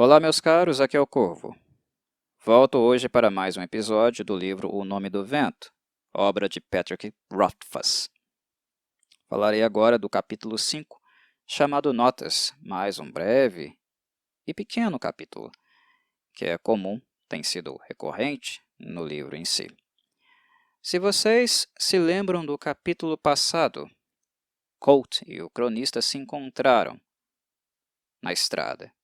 Olá, meus caros, aqui é o Corvo. Volto hoje para mais um episódio do livro O Nome do Vento, obra de Patrick Rothfuss. Falarei agora do capítulo 5, chamado Notas, mais um breve e pequeno capítulo, que é comum, tem sido recorrente no livro em si. Se vocês se lembram do capítulo passado, Colt e o cronista se encontraram na estrada.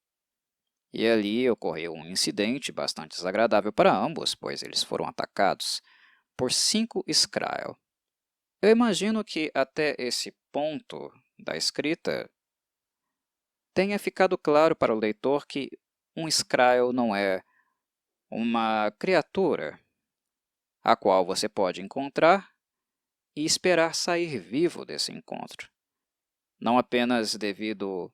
E ali ocorreu um incidente bastante desagradável para ambos, pois eles foram atacados por 5 Skrull. Eu imagino que até esse ponto da escrita tenha ficado claro para o leitor que um Skrull não é uma criatura a qual você pode encontrar e esperar sair vivo desse encontro. Não apenas devido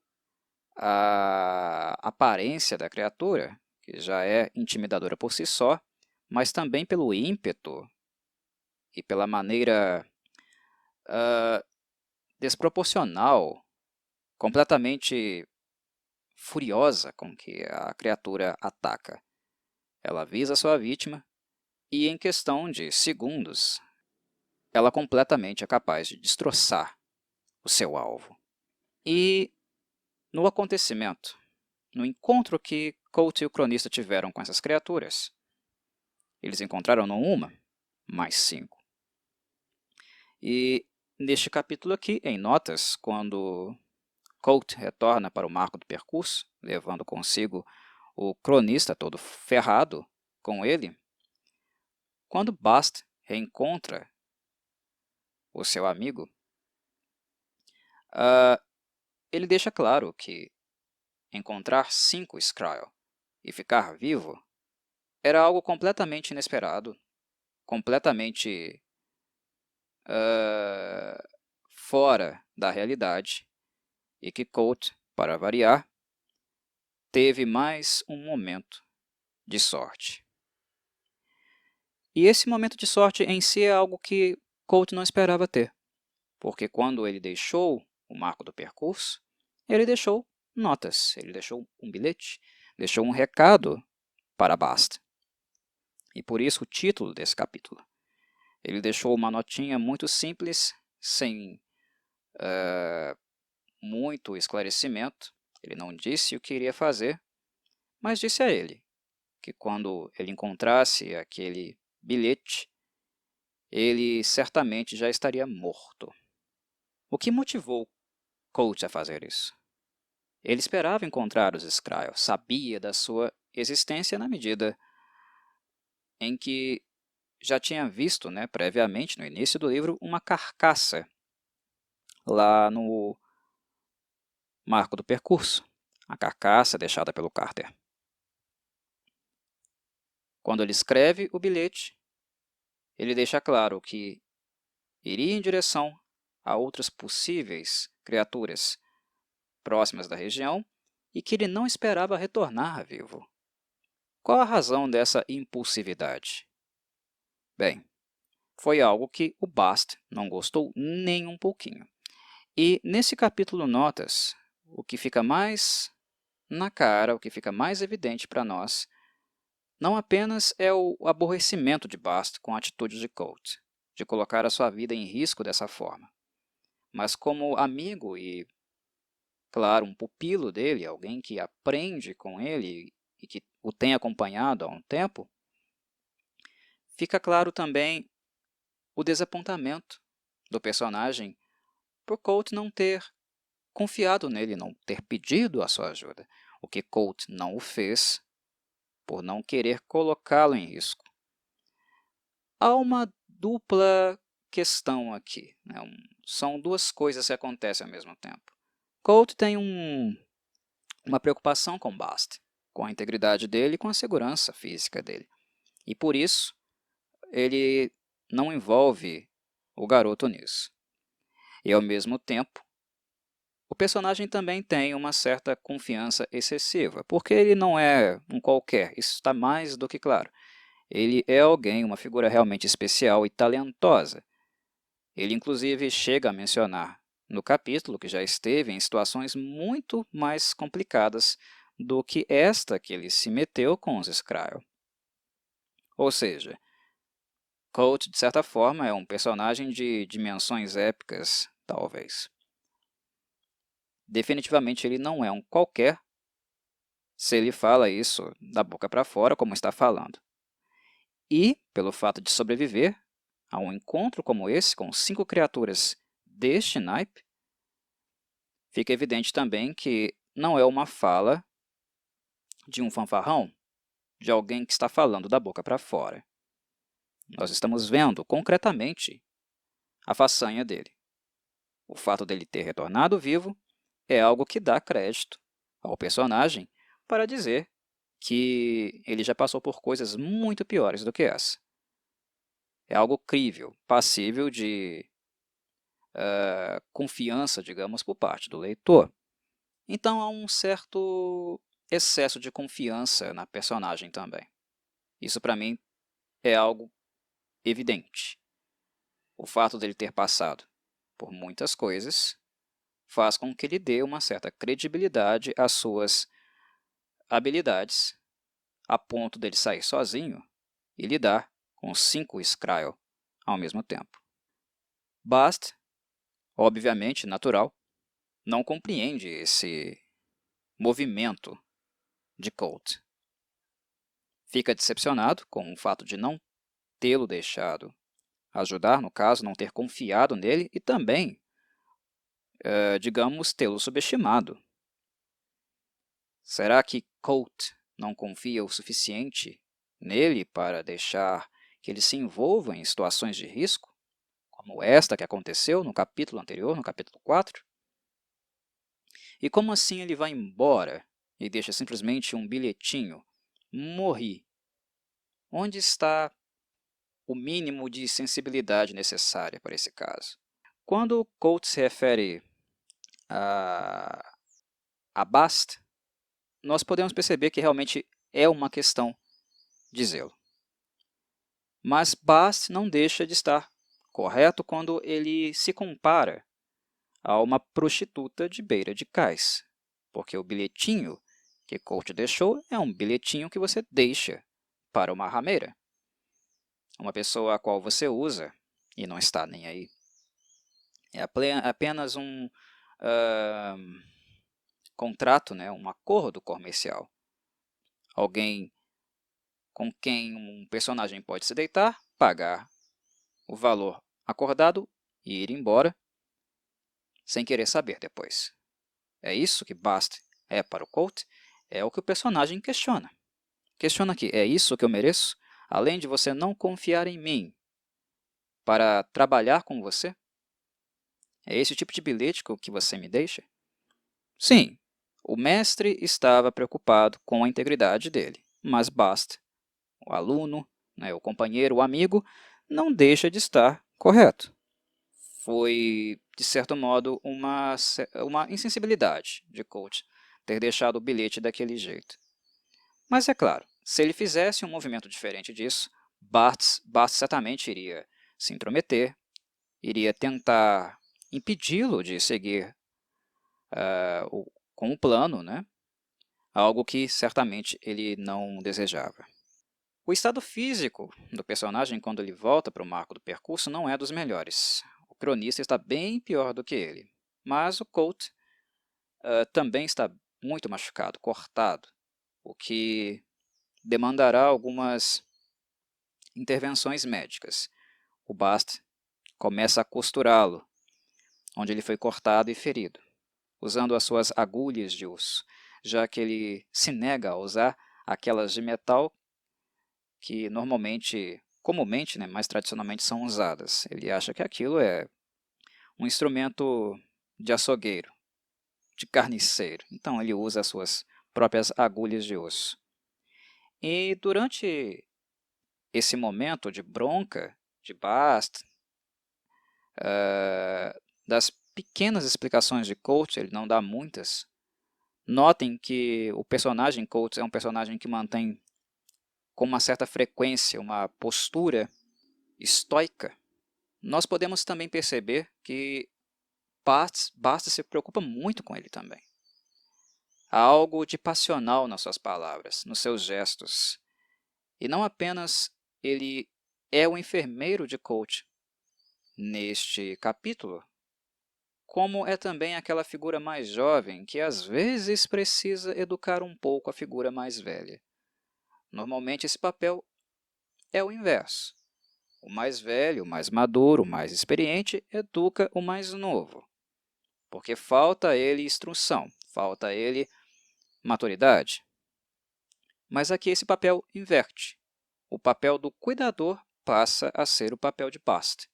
à aparência da criatura, que já é intimidadora por si só, mas também pelo ímpeto e pela maneira desproporcional, completamente furiosa com que a criatura ataca. Ela visa sua vítima e, em questão de segundos, ela completamente é capaz de destroçar o seu alvo. E no acontecimento, no encontro que Colt e o cronista tiveram com essas criaturas, eles encontraram não uma, mas 5. E neste capítulo aqui, em notas, quando Colt retorna para o marco do percurso, levando consigo o cronista todo ferrado com ele, quando Bast reencontra o seu amigo, ele deixa claro que encontrar 5 Skrull e ficar vivo era algo completamente inesperado, completamente fora da realidade, e que Colt, para variar, teve mais um momento de sorte. E esse momento de sorte em si é algo que Colt não esperava ter, porque quando ele deixou o marco do percurso, ele deixou notas, ele deixou um bilhete, deixou um recado para Bast. E por isso o título desse capítulo. Ele deixou uma notinha muito simples, sem muito esclarecimento. Ele não disse o que iria fazer, mas disse a ele que quando ele encontrasse aquele bilhete, ele certamente já estaria morto. O que motivou Colt a fazer isso? Ele esperava encontrar os Skrull, sabia da sua existência na medida em que já tinha visto, previamente, no início do livro, uma carcaça lá no marco do percurso, a carcaça deixada pelo Carter. Quando ele escreve o bilhete, ele deixa claro que iria em direção a outras possíveis criaturas próximas da região e que ele não esperava retornar vivo. Qual a razão dessa impulsividade? Bem, foi algo que o Bast não gostou nem um pouquinho. E nesse capítulo Notas, o que fica mais na cara, o que fica mais evidente para nós, não apenas é o aborrecimento de Bast com a atitude de Colt, de colocar a sua vida em risco dessa forma, mas como amigo e, claro, um pupilo dele, alguém que aprende com ele e que o tem acompanhado há um tempo, fica claro também o desapontamento do personagem por Colt não ter confiado nele, não ter pedido a sua ajuda, o que Colt não o fez por não querer colocá-lo em risco. Há uma dupla questão aqui, são duas coisas que acontecem ao mesmo tempo. Colt tem uma preocupação com Bast, com a integridade dele e com a segurança física dele. E por isso, ele não envolve o garoto nisso. E ao mesmo tempo, o personagem também tem uma certa confiança excessiva, porque ele não é um qualquer, isso está mais do que claro. Ele é alguém, uma figura realmente especial e talentosa. Ele, inclusive, chega a mencionar no capítulo que já esteve em situações muito mais complicadas do que esta que ele se meteu com os Skrull. Ou seja, Colt, de certa forma, é um personagem de dimensões épicas, talvez. Definitivamente ele não é um qualquer se ele fala isso da boca para fora, como está falando. E, pelo fato de sobreviver a um encontro como esse, com 5 criaturas deste naipe, fica evidente também que não é uma fala de um fanfarrão, de alguém que está falando da boca para fora. Nós estamos vendo concretamente a façanha dele. O fato dele ter retornado vivo é algo que dá crédito ao personagem para dizer que ele já passou por coisas muito piores do que essa. É algo crível, passível de confiança, digamos, por parte do leitor. Então, há um certo excesso de confiança na personagem também. Isso, para mim, é algo evidente. O fato dele ter passado por muitas coisas faz com que ele dê uma certa credibilidade às suas habilidades, a ponto dele sair sozinho e lidar com 5 Skrull ao mesmo tempo. Bast, obviamente natural, não compreende esse movimento de Colt. Fica decepcionado com o fato de não tê-lo deixado ajudar, no caso, não ter confiado nele e também, digamos, tê-lo subestimado. Será que Colt não confia o suficiente nele para deixar que ele se envolva em situações de risco, como esta que aconteceu no capítulo anterior, no capítulo 4? E como assim ele vai embora e deixa simplesmente um bilhetinho? Morri. Onde está o mínimo de sensibilidade necessária para esse caso? Quando Colt se refere a Bast, nós podemos perceber que realmente é uma questão de zelo. Mas Bast não deixa de estar correto quando ele se compara a uma prostituta de beira de cais, porque o bilhetinho que Colt deixou é um bilhetinho que você deixa para uma rameira, uma pessoa a qual você usa e não está nem aí. É apenas um contrato, né, um acordo comercial. Alguém com quem um personagem pode se deitar, pagar o valor acordado e ir embora sem querer saber depois. É isso que Bast é para o Colt? É o que o personagem questiona. Questiona aqui, é isso que eu mereço? Além de você não confiar em mim para trabalhar com você? É esse tipo de bilhete que você me deixa? Sim, o mestre estava preocupado com a integridade dele, mas Bast, o aluno, né, o companheiro, o amigo, não deixa de estar correto. Foi, de certo modo, uma insensibilidade de Colt ter deixado o bilhete daquele jeito. Mas é claro, se ele fizesse um movimento diferente disso, Bast certamente iria se intrometer, iria tentar impedi-lo de seguir com o plano, né? Algo que certamente ele não desejava. O estado físico do personagem quando ele volta para o marco do percurso não é dos melhores. O cronista está bem pior do que ele, mas o Colt também está muito machucado, cortado, o que demandará algumas intervenções médicas. O Bast começa a costurá-lo, onde ele foi cortado e ferido, usando as suas agulhas de osso, já que ele se nega a usar aquelas de metal que normalmente, comumente, né, mais tradicionalmente são usadas. Ele acha que aquilo é um instrumento de açougueiro, de carniceiro. Então ele usa as suas próprias agulhas de osso. E durante esse momento de bronca de Bast, das pequenas explicações de Colt, ele não dá muitas. Notem que o personagem Colt é um personagem que mantém com uma certa frequência uma postura estoica. Nós podemos também perceber que Bast se preocupa muito com ele também. Há algo de passional nas suas palavras, nos seus gestos. E não apenas ele é o enfermeiro de Colt neste capítulo, como é também aquela figura mais jovem que às vezes precisa educar um pouco a figura mais velha. Normalmente esse papel é o inverso. O mais velho, o mais maduro, o mais experiente educa o mais novo, porque falta a ele instrução, falta a ele maturidade. Mas aqui esse papel inverte. O papel do cuidador passa a ser o papel de Bast.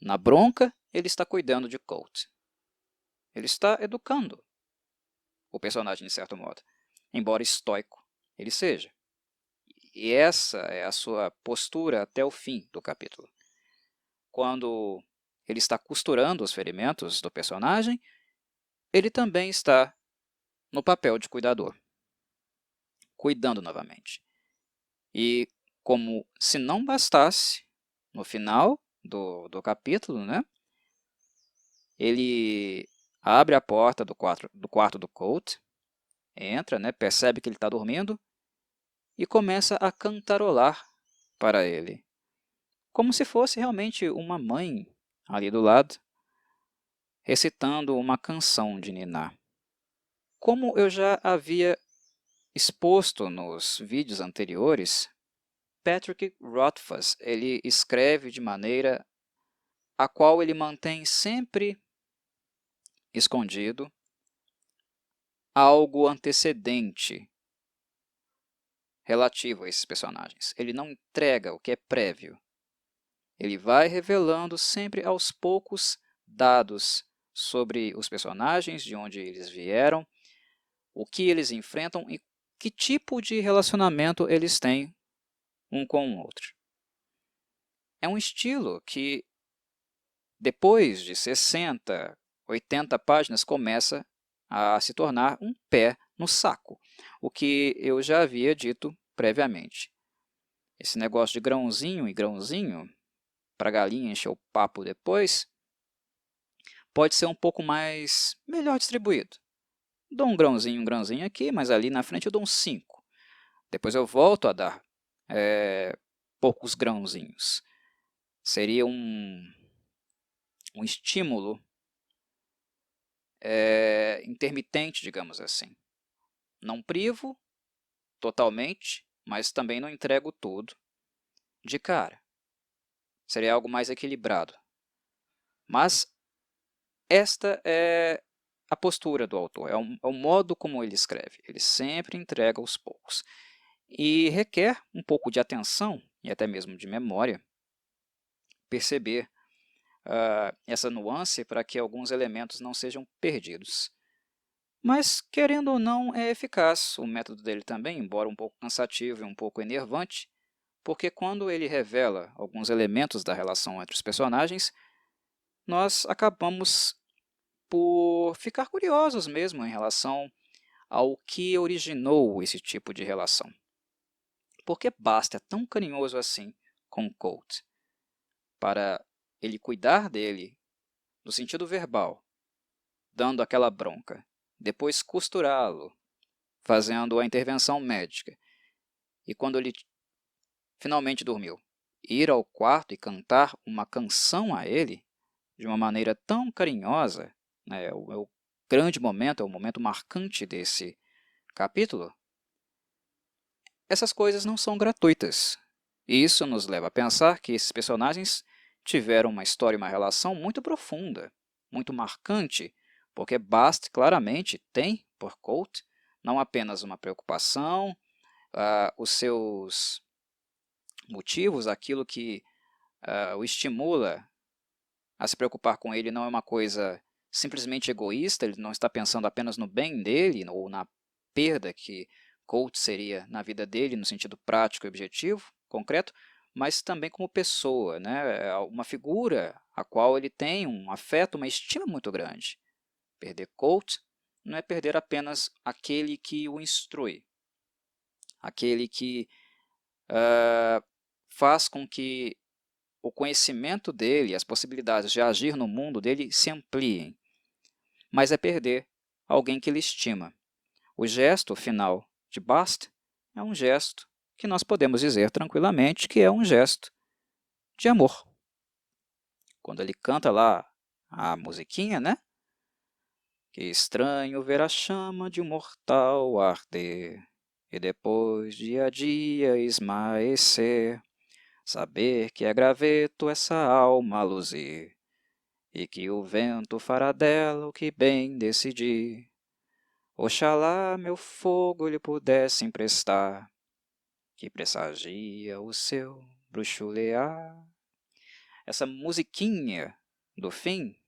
Na bronca, ele está cuidando de Colt. Ele está educando o personagem, de certo modo, embora estoico ele seja. E essa é a sua postura até o fim do capítulo. Quando ele está costurando os ferimentos do personagem, ele também está no papel de cuidador, cuidando novamente. E como se não bastasse, no final do capítulo, né, ele abre a porta do quarto do Colt, entra, né, percebe que ele está dormindo e começa a cantarolar para ele, como se fosse realmente uma mãe ali do lado, recitando uma canção de ninar. Como eu já havia exposto nos vídeos anteriores, Patrick Rothfuss ele escreve de maneira a qual ele mantém sempre escondido algo antecedente relativo a esses personagens. Ele não entrega o que é prévio. Ele vai revelando sempre aos poucos dados sobre os personagens, de onde eles vieram, o que eles enfrentam e que tipo de relacionamento eles têm um com o outro. É um estilo que, depois de 60, 80 páginas, começa a se tornar um pé no saco, o que eu já havia dito previamente. Esse negócio de grãozinho e grãozinho, para a galinha encher o papo depois, pode ser um pouco melhor distribuído. Dou um grãozinho aqui, mas ali na frente eu dou uns 5. Depois eu volto a dar poucos grãozinhos. Seria um estímulo intermitente, digamos assim. Não privo totalmente, mas também não entrego tudo de cara. Seria algo mais equilibrado. Mas esta é a postura do autor, é o modo como ele escreve. Ele sempre entrega aos poucos. E requer um pouco de atenção, e até mesmo de memória, perceber essa nuance para que alguns elementos não sejam perdidos. Mas, querendo ou não, é eficaz o método dele também, embora um pouco cansativo e um pouco enervante, porque quando ele revela alguns elementos da relação entre os personagens, nós acabamos por ficar curiosos mesmo em relação ao que originou esse tipo de relação. Por que Bast é tão carinhoso assim com Colt? Para ele cuidar dele no sentido verbal, dando aquela bronca, depois costurá-lo, fazendo a intervenção médica, e quando ele finalmente dormiu, ir ao quarto e cantar uma canção a ele de uma maneira tão carinhosa, né, é o grande momento, é o momento marcante desse capítulo. Essas coisas não são gratuitas. E isso nos leva a pensar que esses personagens tiveram uma história e uma relação muito profunda, muito marcante, porque Bast claramente tem por Colt não apenas uma preocupação, os seus motivos, aquilo que o estimula a se preocupar com ele não é uma coisa simplesmente egoísta, ele não está pensando apenas no bem dele ou na perda que Colt seria na vida dele, no sentido prático e objetivo, concreto, mas também como pessoa, né? É uma figura a qual ele tem um afeto, uma estima muito grande. Perder Colt não é perder apenas aquele que o instrui, aquele que faz com que o conhecimento dele, as possibilidades de agir no mundo dele se ampliem, mas é perder alguém que ele estima. O gesto final de Bast é um gesto que nós podemos dizer tranquilamente que é um gesto de amor. Quando ele canta lá a musiquinha, né? Que estranho ver a chama de um mortal arder, e depois, dia a dia, esmaecer, saber que é graveto essa alma luzir, e que o vento fará dela o que bem decidir. Oxalá meu fogo lhe pudesse emprestar, que pressagia o seu bruxulear. Essa musiquinha do fim,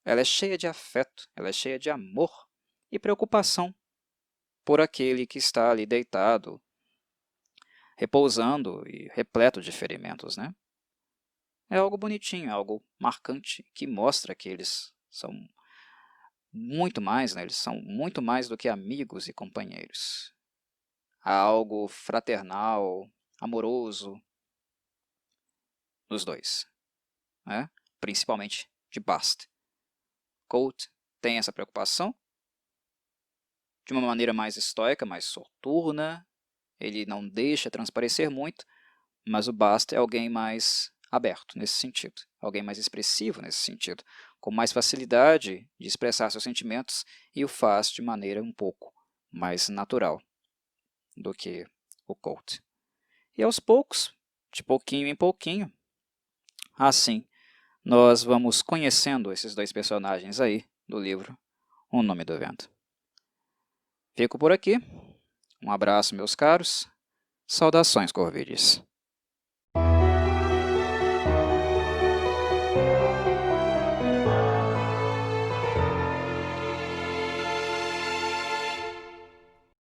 ela é cheia de afeto, ela é cheia de amor e preocupação por aquele que está ali deitado, repousando e repleto de ferimentos, né? É algo bonitinho, algo marcante, que mostra que eles são muito mais, né? Eles são muito mais do que amigos e companheiros. Há algo fraternal, amoroso nos dois, né? Principalmente de Bast. Colt tem essa preocupação de uma maneira mais estoica, mais soturna, ele não deixa transparecer muito, mas o Bast é alguém mais aberto nesse sentido, alguém mais expressivo nesse sentido, com mais facilidade de expressar seus sentimentos e o faz de maneira um pouco mais natural do que o Colt. E aos poucos, de pouquinho em pouquinho, assim, nós vamos conhecendo esses dois personagens aí do livro O Nome do Vento. Fico por aqui. Um abraço, meus caros. Saudações, Corvides.